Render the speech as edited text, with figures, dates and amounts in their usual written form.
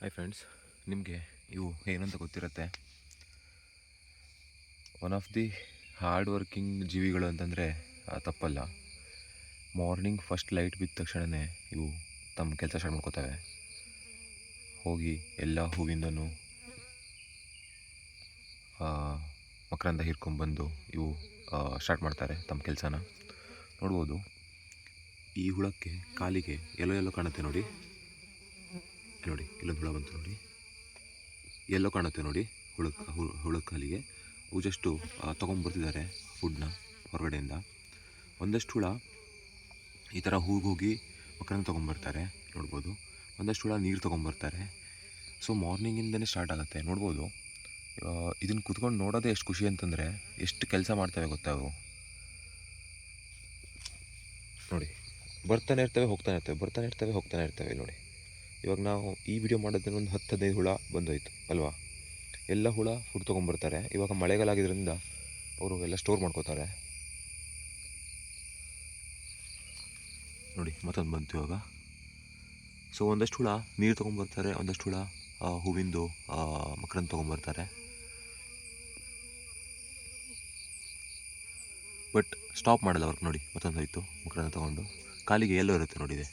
Hi friends, ನಿಮಗೆ ಇವು ಏನಂತ ಗೊತ್ತಿರುತ್ತೆ. One of the hard working ಜೀವಿಗಳು ಅಂತಂದರೆ ತಪ್ಪಲ್ಲ. ಮಾರ್ನಿಂಗ್ ಫಸ್ಟ್ ಲೈಟ್ ಬಿದ್ದ ತಕ್ಷಣವೇ ಇವು ತಮ್ಮ ಕೆಲಸ ಸ್ಟಾರ್ಟ್ ಮಾಡ್ಕೋತವೆ. ಹೋಗಿ ಎಲ್ಲ ಹೂವಿಂದನೂ ಮಕರಂದ ಹೀರ್ಕೊಂಡ್ಬಂದು ಇವು ಸ್ಟಾರ್ಟ್ ಮಾಡ್ತಾರೆ ತಮ್ಮ ಕೆಲಸನ. ನೋಡ್ಬೋದು, ಈ ಹುಳಕ್ಕೆ ಕಾಲಿಗೆ ಎಲ್ಲೋ ಕಾಣುತ್ತೆ ನೋಡಿ. ಇಲ್ಲೊಂದು ಹುಳ ಬಂತು ನೋಡಿ, ಎಲ್ಲೋ ಕಾಣುತ್ತೆ ನೋಡಿ. ಹುಳ ಕಾಲಿಗೆ ಅವು ಜಸ್ಟು ತೊಗೊಂಬರ್ತಿದ್ದಾರೆ ಫುಡ್ನ ಹೊರಗಡೆಯಿಂದ. ಒಂದಷ್ಟು ಹುಳ ಈ ಥರ ಹೋಗಿ ಮಕರಂದ ತೊಗೊಂಬರ್ತಾರೆ ನೋಡ್ಬೋದು. ಒಂದಷ್ಟು ಹುಳ ನೀರು ತೊಗೊಂಬರ್ತಾರೆ. ಸೊ ಮಾರ್ನಿಂಗಿಂದನೇ ಸ್ಟಾರ್ಟ್ ಆಗುತ್ತೆ ನೋಡ್ಬೋದು. ಇದನ್ನು ಕುತ್ಕೊಂಡು ನೋಡೋದೇ ಎಷ್ಟು ಖುಷಿ ಅಂತಂದರೆ, ಎಷ್ಟು ಕೆಲಸ ಮಾಡ್ತವೆ ಗೊತ್ತಾ ಅವು. ನೋಡಿ, ಬರ್ತಾನೆ ಇರ್ತವೆ ಹೋಗ್ತಾನೆ ಇರ್ತವೆ ನೋಡಿ. ಇವಾಗ ನಾವು ಈ ವಿಡಿಯೋ ಮಾಡೋದ್ರಿಂದ ಒಂದು 10-15 ಹುಳ ಬಂದೋಯ್ತು ಅಲ್ವಾ. ಎಲ್ಲ ಹುಳ ಫುಡ್ ತೊಗೊಂಬರ್ತಾರೆ. ಇವಾಗ ಮಳೆಗಾಲ ಆಗಿದ್ದರಿಂದ ಅವರು ಎಲ್ಲ ಸ್ಟೋರ್ ಮಾಡ್ಕೋತಾರೆ ನೋಡಿ. ಮತ್ತೊಂದು ಬಂತು ಇವಾಗ. ಸೊ ಒಂದಷ್ಟು ಹುಳ ನೀರು ತೊಗೊಂಬರ್ತಾರೆ, ಒಂದಷ್ಟು ಹುಳ ಹೂವಿಂದು ಮಕರಂದ ತೊಗೊಂಬರ್ತಾರೆ. ಬಟ್ ಸ್ಟಾಪ್ ಮಾಡಲ್ಲ ವರ್ಕ್ ನೋಡಿ. ಮತ್ತೊಂದು ಹೋಯ್ತು ಮಕರಂದ ತೊಗೊಂಡು. ಕಾಲಿಗೆ ಎಲ್ಲೋ ಇರುತ್ತೆ ನೋಡಿದೆ.